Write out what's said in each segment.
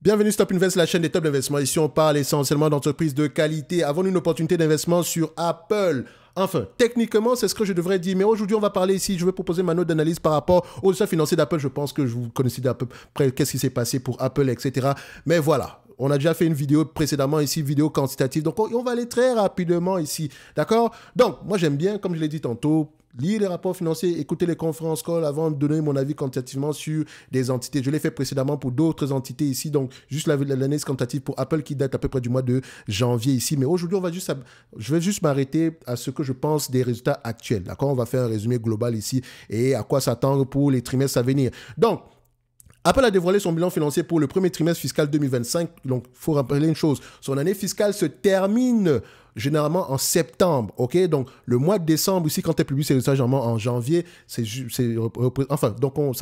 Bienvenue Stop Invest, la chaîne des top d'investissement. Ici, on parle essentiellement d'entreprises de qualité. Avons-nous une opportunité d'investissement sur Apple? Enfin, techniquement, c'est ce que je devrais dire. Mais aujourd'hui, on va parler ici. Je vais proposer ma note d'analyse par rapport aux résultats financiers d'Apple. Je pense que vous connaissez à peu près qu'est-ce qui s'est passé pour Apple, etc. Mais voilà. On a déjà fait une vidéo précédemment ici, vidéo quantitative. Donc, on va aller très rapidement ici. D'accord? Donc, moi, j'aime bien, comme je l'ai dit tantôt, lire les rapports financiers, écouter les conférences call avant de donner mon avis quantitativement sur des entités. Je l'ai fait précédemment pour d'autres entités ici. Donc, juste l'analyse quantitative pour Apple qui date à peu près du mois de janvier ici. Mais aujourd'hui, je vais juste m'arrêter à ce que je pense des résultats actuels. D'accord? On va faire un résumé global ici et à quoi s'attendre pour les trimestres à venir. Donc, Apple a dévoilé son bilan financier pour le premier trimestre fiscal 2025. Donc, il faut rappeler une chose. Son année fiscale se termine généralement en septembre. OK? Donc, le mois de décembre, ici, quand elle publie ses résultats généralement en janvier, ça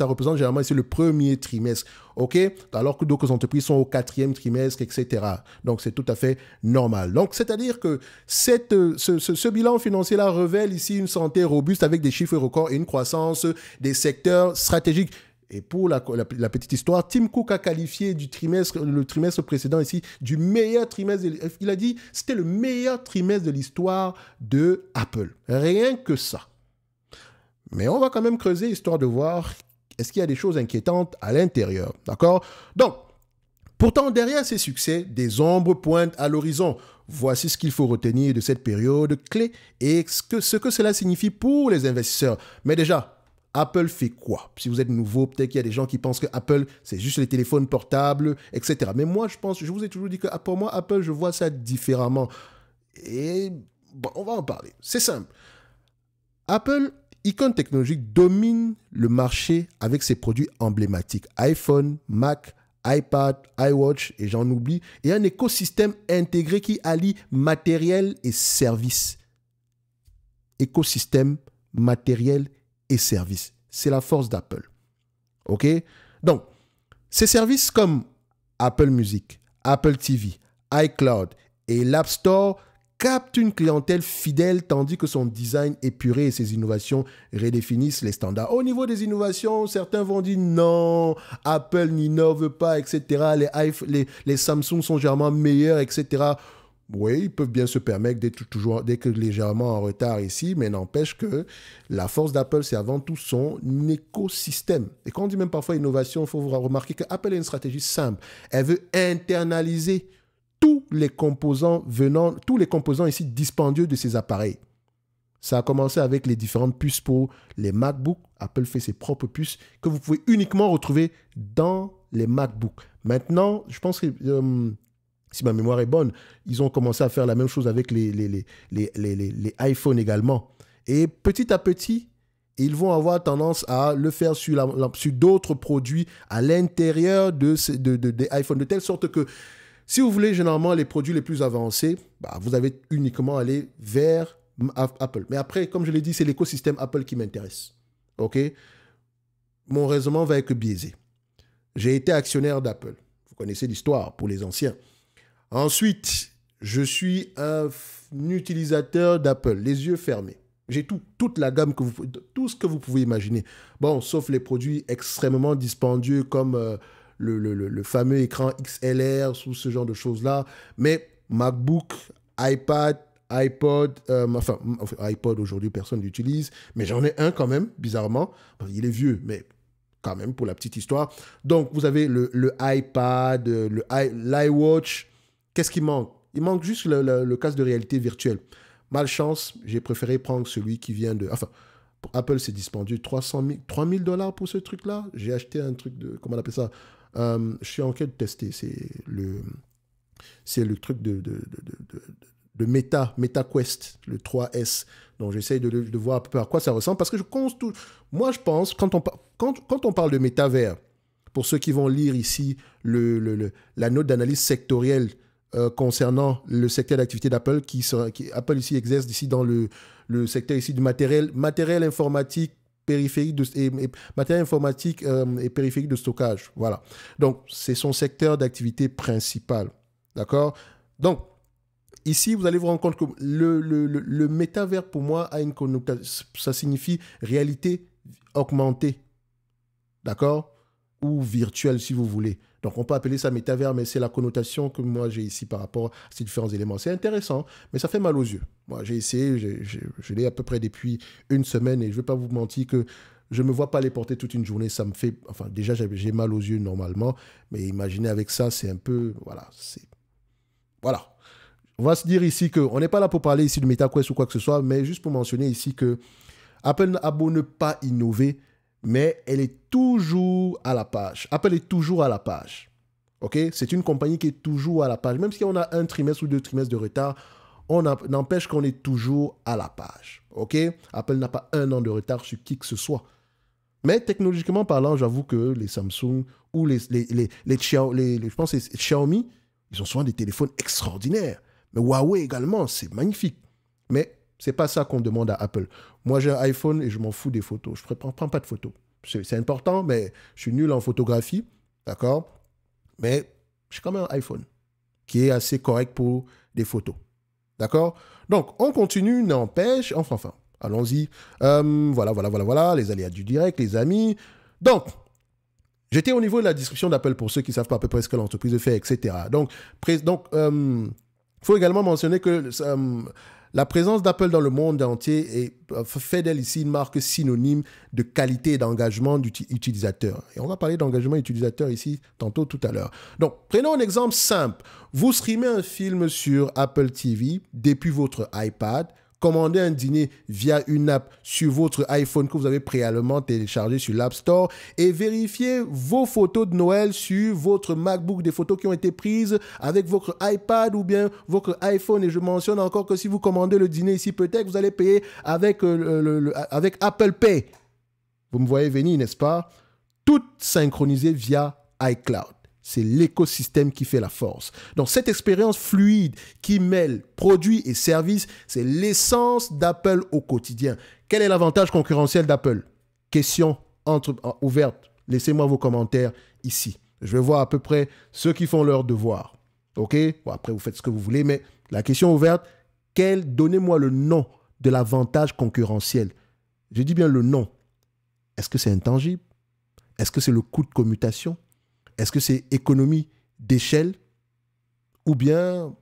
représente généralement ici le premier trimestre. OK? Alors que d'autres entreprises sont au quatrième trimestre, etc. Donc, c'est tout à fait normal. Donc, c'est-à-dire que ce bilan financier-là révèle ici une santé robuste avec des chiffres records et une croissance des secteurs stratégiques. Et pour la petite histoire, Tim Cook a qualifié le trimestre précédent ici du meilleur trimestre. Il a dit que c'était le meilleur trimestre de l'histoire de Apple. Rien que ça. Mais on va quand même creuser histoire de voir est-ce qu'il y a des choses inquiétantes à l'intérieur. D'accord? Donc, pourtant, derrière ces succès, des ombres pointent à l'horizon. Voici ce qu'il faut retenir de cette période clé et ce que cela signifie pour les investisseurs. Mais déjà, Apple fait quoi? Si vous êtes nouveau, peut-être qu'il y a des gens qui pensent que Apple, c'est juste les téléphones portables, etc. Mais moi, je vous ai toujours dit que pour moi, Apple, je vois ça différemment. Et bon, on va en parler. C'est simple. Apple, icône technologique, domine le marché avec ses produits emblématiques. iPhone, Mac, iPad, iWatch, et j'en oublie. Et un écosystème intégré qui allie matériel et services. Écosystème, matériel et services. C'est la force d'Apple. OK? Donc, ces services comme Apple Music, Apple TV, iCloud et l'App Store captent une clientèle fidèle tandis que son design épuré et ses innovations redéfinissent les standards. Au niveau des innovations, certains vont dire non, Apple n'innove pas, etc. Les Samsung sont généralement meilleurs, etc. Oui, ils peuvent bien se permettre d'être légèrement en retard ici, mais n'empêche que la force d'Apple, c'est avant tout son écosystème. Et quand on dit même parfois innovation, il faut vous remarquer qu'Apple a une stratégie simple. Elle veut internaliser tous les composants ici dispendieux de ses appareils. Ça a commencé avec les différentes puces pour les MacBooks. Apple fait ses propres puces que vous pouvez uniquement retrouver dans les MacBooks. Maintenant, je pense que... si ma mémoire est bonne, ils ont commencé à faire la même chose avec les iPhones également. Et petit à petit, ils vont avoir tendance à le faire sur d'autres produits à l'intérieur des iPhones, de telle sorte que si vous voulez généralement les produits les plus avancés, vous avez uniquement à aller vers Apple. Mais après, comme je l'ai dit, c'est l'écosystème Apple qui m'intéresse. OK? Mon raisonnement va être biaisé. J'ai été actionnaire d'Apple. Vous connaissez l'histoire pour les anciens. Ensuite, je suis un utilisateur d'Apple, les yeux fermés. J'ai toute la gamme, tout ce que vous pouvez imaginer. Bon, sauf les produits extrêmement dispendieux comme le fameux écran XLR, ou ce genre de choses-là. Mais MacBook, iPad, iPod, iPod aujourd'hui, personne l'utilise. Mais j'en ai un quand même, bizarrement. Il est vieux, mais... quand même, pour la petite histoire. Donc, vous avez le iPad, l'iWatch. Qu'est-ce qui manque? Il manque juste le casque de réalité virtuelle. Malchance, j'ai préféré prendre celui qui vient de... Enfin, pour Apple, c'est dispendieux. 3 000 $ pour ce truc-là. J'ai acheté un truc de... Comment on appelle ça? Je suis en train de tester. C'est le truc de MetaQuest, le 3S. Donc, j'essaye de voir à peu près à quoi ça ressemble. Parce que moi, je pense, quand on parle de métavers, pour ceux qui vont lire ici la note d'analyse sectorielle concernant le secteur d'activité d'Apple, Apple ici exerce ici dans le secteur ici du matériel informatique, matériel informatique et périphérique de stockage. Voilà. Donc, c'est son secteur d'activité principal. D'accord? Donc, ici, vous allez vous rendre compte que le métavers, pour moi, a une connotation. Ça signifie réalité augmentée. D'accord? ou virtuel si vous voulez. Donc on peut appeler ça métavers, mais c'est la connotation que moi j'ai ici par rapport à ces différents éléments. C'est intéressant, mais ça fait mal aux yeux. Moi j'ai essayé, je l'ai à peu près depuis une semaine et je ne vais pas vous mentir que je ne me vois pas les porter toute une journée. Ça me fait, enfin déjà j'ai mal aux yeux normalement, mais imaginez avec ça, c'est un peu, voilà, voilà. On va se dire ici qu'on n'est pas là pour parler ici de MetaQuest ou quoi que ce soit, mais juste pour mentionner ici que Apple a beau ne pas innover, mais elle est toujours à la page. Apple est toujours à la page. OK? C'est une compagnie qui est toujours à la page. Même si on a un trimestre ou deux trimestres de retard, n'empêche qu'on est toujours à la page. OK? Apple n'a pas un an de retard sur qui que ce soit. Mais technologiquement parlant, j'avoue que les Samsung ou je pense que c'est Xiaomi, ils ont souvent des téléphones extraordinaires. Mais Huawei également, c'est magnifique. Mais c'est pas ça qu'on demande à Apple. Moi, j'ai un iPhone et je m'en fous des photos. Je ne prends pas de photos. C'est important, mais je suis nul en photographie. D'accord? Mais j'ai quand même un iPhone qui est assez correct pour des photos. D'accord? Donc, on continue, n'empêche. Enfin, allons-y. Voilà, les aléas du direct, les amis. Donc, j'étais au niveau de la description d'Apple pour ceux qui ne savent pas à peu près ce que l'entreprise fait, etc. Donc, faut également mentionner que la présence d'Apple dans le monde entier fait d'elle ici une marque synonyme de qualité et d'engagement d'utilisateur. Et on va parler d'engagement utilisateur ici tantôt tout à l'heure. Donc, prenons un exemple simple. Vous streamez un film sur Apple TV depuis votre iPad, commandez un dîner via une app sur votre iPhone que vous avez préalablement téléchargé sur l'App Store et vérifiez vos photos de Noël sur votre MacBook, des photos qui ont été prises avec votre iPad ou bien votre iPhone. Et je mentionne encore que si vous commandez le dîner ici, peut-être vous allez payer avec Apple Pay. Vous me voyez venir, n'est-ce pas? Tout synchronisé via iCloud. C'est l'écosystème qui fait la force. Donc, cette expérience fluide qui mêle produits et services, c'est l'essence d'Apple au quotidien. Quel est l'avantage concurrentiel d'Apple? Question ouverte. Laissez-moi vos commentaires ici. Je vais voir à peu près ceux qui font leur devoir. OK? Bon, après, vous faites ce que vous voulez, mais la question ouverte, donnez-moi le nom de l'avantage concurrentiel. Je dis bien le nom. Est-ce que c'est intangible? Est-ce que c'est le coût de commutation? Est-ce que c'est économie d'échelle? Ou bien,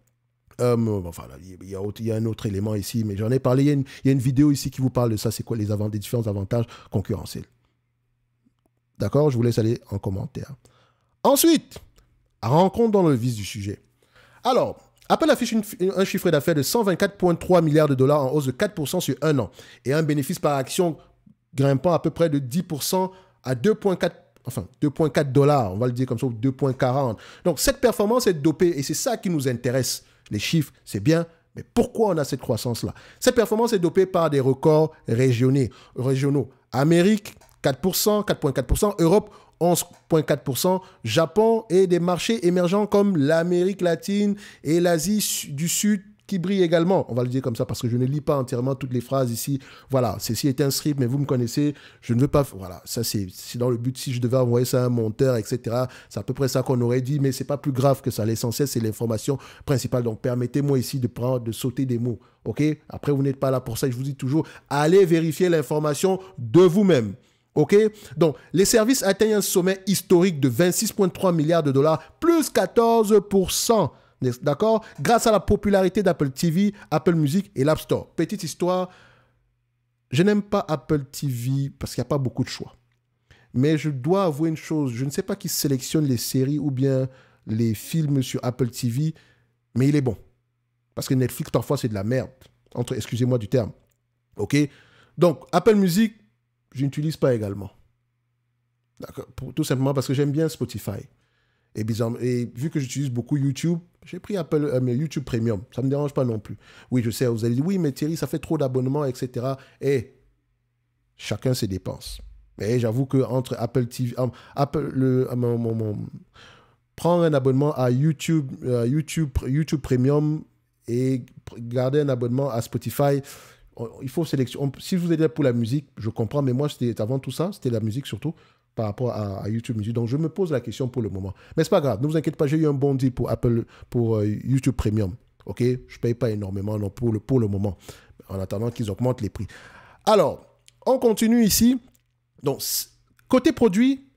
il y a un autre élément ici, mais j'en ai parlé, il y a une vidéo ici qui vous parle de ça, c'est quoi les différents avantages concurrentiels. D'accord? Je vous laisse aller en commentaire. Ensuite, rencontre dans le vif du sujet. Alors, Apple affiche un chiffre d'affaires de 124,3 milliards de dollars en hausse de 4% sur un an et un bénéfice par action grimpant à peu près de 10% à 2,4 dollars, on va le dire comme ça, 2,40. Donc, cette performance est dopée et c'est ça qui nous intéresse. Les chiffres, c'est bien, mais pourquoi on a cette croissance-là? Cette performance est dopée par des records régionaux. Amérique, 4%, 4,4%, Europe, 11,4%, Japon et des marchés émergents comme l'Amérique latine et l'Asie du Sud qui brillent également. On va le dire comme ça parce que je ne lis pas entièrement toutes les phrases ici. Voilà, ceci est un script, mais vous me connaissez. Je ne veux pas... Voilà, ça c'est dans le but, si je devais envoyer ça à un monteur, etc. C'est à peu près ça qu'on aurait dit, mais c'est pas plus grave que ça. L'essentiel, c'est l'information principale. Donc, permettez-moi ici de sauter des mots. OK? Après, vous n'êtes pas là pour ça. Je vous dis toujours, allez vérifier l'information de vous-même. OK? Donc, les services atteignent un sommet historique de 26,3 milliards de dollars, plus 14%. D'accord? Grâce à la popularité d'Apple TV, Apple Music et l'App Store. Petite histoire, je n'aime pas Apple TV parce qu'il n'y a pas beaucoup de choix. Mais je dois avouer une chose, je ne sais pas qui sélectionne les séries ou bien les films sur Apple TV, mais il est bon. Parce que Netflix, parfois, c'est de la merde. Excusez-moi du terme. OK? Donc, Apple Music, je n'utilise pas également. D'accord? Tout simplement parce que j'aime bien Spotify. Et vu que j'utilise beaucoup YouTube, j'ai pris YouTube Premium. Ça ne me dérange pas non plus. Oui, je sais, vous allez dire, oui, mais Thierry, ça fait trop d'abonnements, etc. Et chacun ses dépenses. Mais j'avoue qu'entre Apple TV, prendre un abonnement à YouTube Premium et garder un abonnement à Spotify, il faut sélectionner. Si vous êtes là pour la musique, je comprends, mais moi, c'était avant tout ça, c'était la musique surtout, par rapport à YouTube Music. Donc, je me pose la question pour le moment. Mais c'est pas grave, ne vous inquiétez pas, j'ai eu un bon deal pour YouTube Premium. OK? Je ne paye pas énormément non, pour le moment, en attendant qu'ils augmentent les prix. Alors, on continue ici. Donc, côté produit,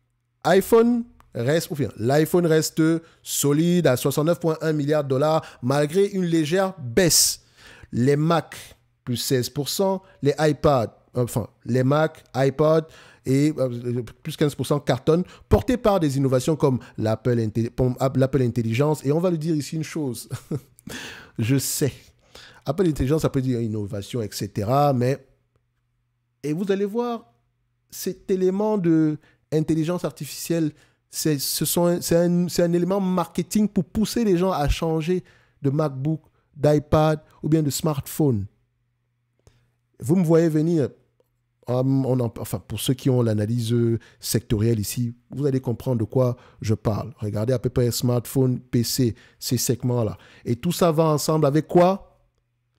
l'iPhone reste solide à 69,1 milliards de dollars malgré une légère baisse. Les Mac, plus 16%, les Mac, iPod et plus 15% cartonnent, portés par des innovations comme l'Apple Intelligence. Et on va lui dire ici une chose. Je sais. Apple Intelligence, ça peut dire innovation, etc. Et vous allez voir, cet élément de intelligence artificielle, c'est un élément marketing pour pousser les gens à changer de MacBook, d'iPad ou bien de smartphone. Vous me voyez venir, pour ceux qui ont l'analyse sectorielle ici, vous allez comprendre de quoi je parle. Regardez à peu près smartphone, PC, ces segments-là. Et tout ça va ensemble avec quoi?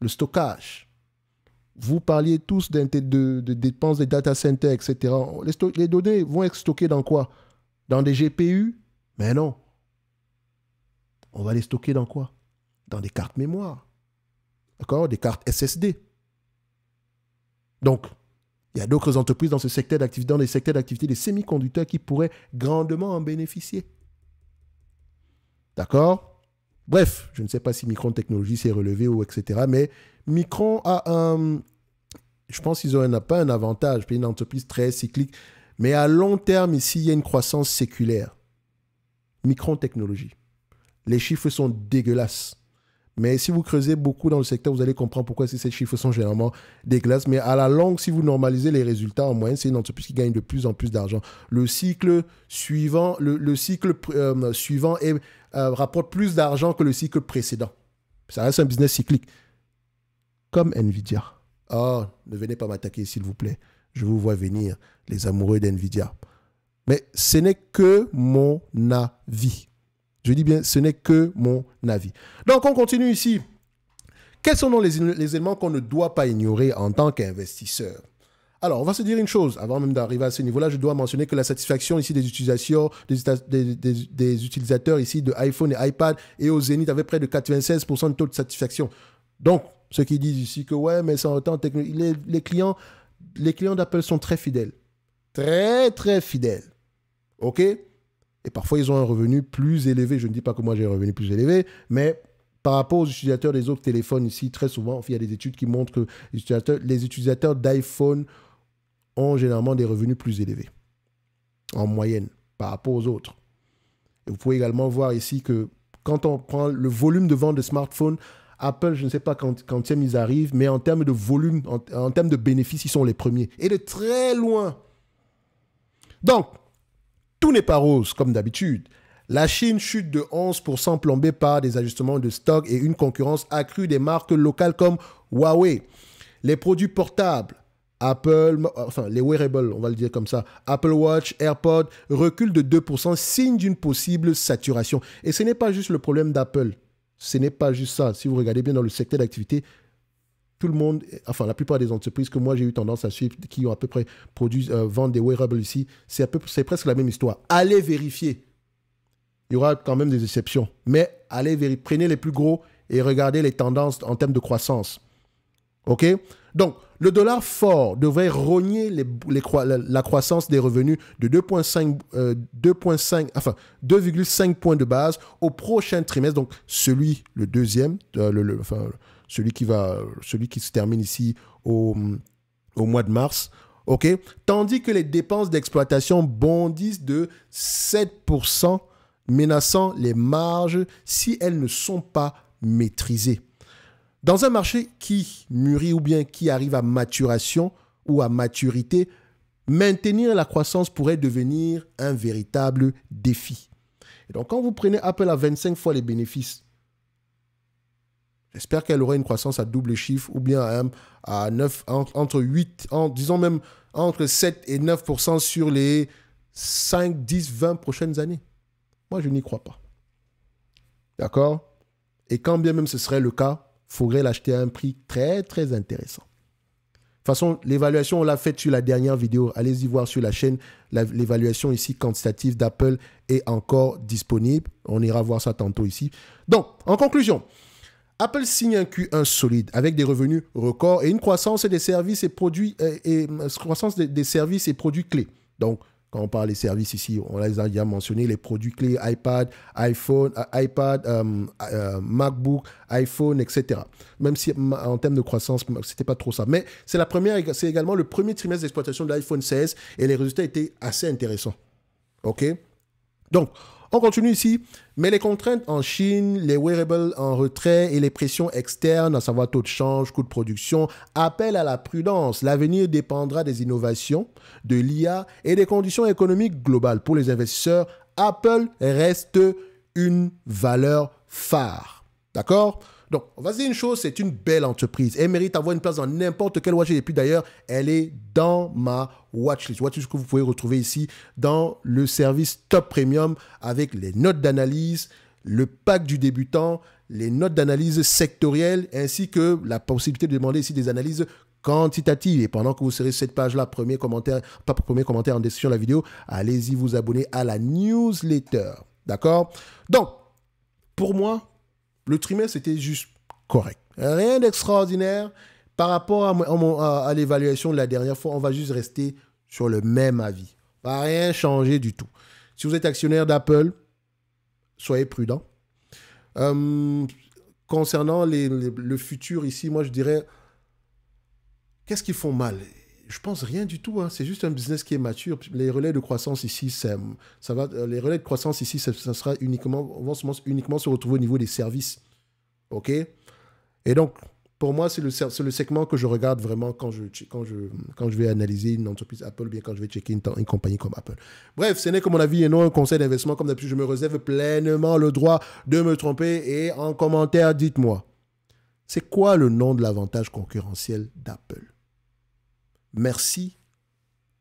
Le stockage. Vous parliez tous de dépenses des data centers, etc. Les données vont être stockées dans quoi? Dans des GPU? Mais non. On va les stocker dans quoi? Dans des cartes mémoire. D'accord? Des cartes SSD. Donc, il y a d'autres entreprises dans des secteurs d'activité des semi-conducteurs qui pourraient grandement en bénéficier. D'accord? Bref, je ne sais pas si Micron Technologies s'est relevé ou etc. Mais Micron a je pense qu'ils n'ont pas un avantage. C'est une entreprise très cyclique. Mais à long terme, ici, il y a une croissance séculaire. Micron Technologies. Les chiffres sont dégueulasses. Mais si vous creusez beaucoup dans le secteur, vous allez comprendre pourquoi ces chiffres sont généralement dégueulasses. Mais à la longue, si vous normalisez les résultats en moyenne, c'est une entreprise qui gagne de plus en plus d'argent. Le cycle suivant, rapporte plus d'argent que le cycle précédent. Ça reste un business cyclique. Comme Nvidia. Oh, ne venez pas m'attaquer, s'il vous plaît. Je vous vois venir, les amoureux d'Nvidia. Mais ce n'est que mon avis. Je dis bien, ce n'est que mon avis. Donc, on continue ici. Quels sont donc les éléments qu'on ne doit pas ignorer en tant qu'investisseur? Alors, on va se dire une chose. Avant même d'arriver à ce niveau-là, je dois mentionner que la satisfaction ici des utilisateurs ici de iPhone et iPad et au Zénith avait près de 96% de taux de satisfaction. Donc, ceux qui disent ici que ouais, mais c'est en temps technologique, les clients d'Apple sont très fidèles. Très, très fidèles. OK? Et parfois, ils ont un revenu plus élevé. Je ne dis pas que moi, j'ai un revenu plus élevé, mais par rapport aux utilisateurs des autres téléphones ici, très souvent, il y a des études qui montrent que les utilisateurs d'iPhone ont généralement des revenus plus élevés, en moyenne, par rapport aux autres. Et vous pouvez également voir ici que quand on prend le volume de vente de smartphones, Apple, je ne sais pas quand ils arrivent, mais en termes de volume, en termes de bénéfices, ils sont les premiers. Et de très loin. Donc, tout n'est pas rose, comme d'habitude. La Chine chute de 11%, plombée par des ajustements de stock et une concurrence accrue des marques locales comme Huawei. Les produits portables, les wearables, on va le dire comme ça, Apple Watch, AirPods, reculent de 2%, signe d'une possible saturation. Et ce n'est pas juste le problème d'Apple. Ce n'est pas juste ça. Si vous regardez bien dans le secteur d'activité, tout le monde, la plupart des entreprises que moi j'ai eu tendance à suivre, qui ont à peu près vendent des wearables ici, c'est presque la même histoire. Allez vérifier. Il y aura quand même des exceptions. Mais allez vérifier. Prenez les plus gros et regardez les tendances en termes de croissance. OK? Donc, le dollar fort devrait rogner la croissance des revenus de 2,5 points de base au prochain trimestre. Donc, le deuxième, celui qui se termine ici au mois de mars. OK? Tandis que les dépenses d'exploitation bondissent de 7%, menaçant les marges si elles ne sont pas maîtrisées. Dans un marché qui mûrit ou bien qui arrive à maturation ou à maturité, maintenir la croissance pourrait devenir un véritable défi. Et donc, quand vous prenez Apple à 25 fois les bénéfices, j'espère qu'elle aura une croissance à double chiffre ou bien à 9, entre 8, disons même entre 7 et 9% sur les 5, 10, 20 prochaines années. Moi, je n'y crois pas. D'accord? Et quand bien même ce serait le cas, il faudrait l'acheter à un prix très, très intéressant. De toute façon, l'évaluation, on l'a faite sur la dernière vidéo. Allez-y voir sur la chaîne. L'évaluation ici quantitative d'Apple est encore disponible. On ira voir ça tantôt ici. Donc, en conclusion, Apple signe un Q1 solide avec des revenus records et une croissance des services et produits, des services et produits clés. Donc, Quand on parle des services ici, on les a déjà mentionnés, les produits clés, iPad, iPhone, MacBook, iPhone, etc. Même si en termes de croissance, c'était pas trop ça. Mais c'est également le premier trimestre d'exploitation de l'iPhone 16 et les résultats étaient assez intéressants. OK? Donc, on continue ici, mais les contraintes en Chine, les wearables en retrait et les pressions externes, à savoir taux de change, coût de production, appellent à la prudence. L'avenir dépendra des innovations, de l'IA et des conditions économiques globales. Pour les investisseurs, Apple reste une valeur phare. D'accord? Donc, on va se dire une chose, c'est une belle entreprise. Elle mérite d'avoir une place dans n'importe quel watchlist. Et puis d'ailleurs, elle est dans ma watchlist. Watchlist que vous pouvez retrouver ici dans le service Top Premium avec les notes d'analyse, le pack du débutant, les notes d'analyse sectorielles, ainsi que la possibilité de demander ici des analyses quantitatives. Et pendant que vous serez sur cette page-là, premier commentaire en description de la vidéo, allez-y vous abonner à la newsletter. D'accord? Donc, pour moi, le trimestre était juste correct. Rien d'extraordinaire par rapport à l'évaluation de la dernière fois. On va juste rester sur le même avis. Pas rien changer du tout. Si vous êtes actionnaire d'Apple, soyez prudent. Concernant le futur ici, moi je dirais, qu'est-ce qu'ils font mal? Je pense rien du tout. Hein. C'est juste un business qui est mature. Les relais de croissance ici, les relais de croissance ici, ça sera vont uniquement se retrouver au niveau des services. OK? Et donc, pour moi, c'est le segment que je regarde vraiment quand je vais analyser une entreprise Apple, ou bien quand je vais checker une compagnie comme Apple. Bref, ce n'est que mon avis et non un conseil d'investissement. Comme d'habitude, je me réserve pleinement le droit de me tromper. Et en commentaire, dites-moi, c'est quoi le nom de l'avantage concurrentiel d'Apple? Merci,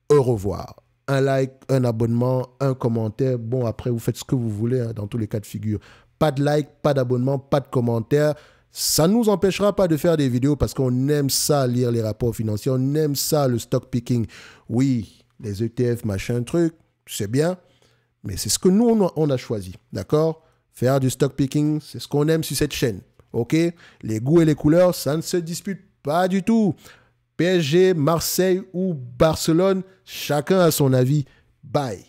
au revoir. Un like, un abonnement, un commentaire. Bon, après, vous faites ce que vous voulez hein, dans tous les cas de figure. Pas de like, pas d'abonnement, pas de commentaire. Ça ne nous empêchera pas de faire des vidéos parce qu'on aime ça, lire les rapports financiers. On aime ça, le stock picking. Oui, les ETF, machin, truc, c'est bien. Mais c'est ce que nous, on a choisi. D'accord? Faire du stock picking, c'est ce qu'on aime sur cette chaîne. OK? Les goûts et les couleurs, ça ne se dispute pas du tout. PSG, Marseille ou Barcelone, chacun a son avis. Bye.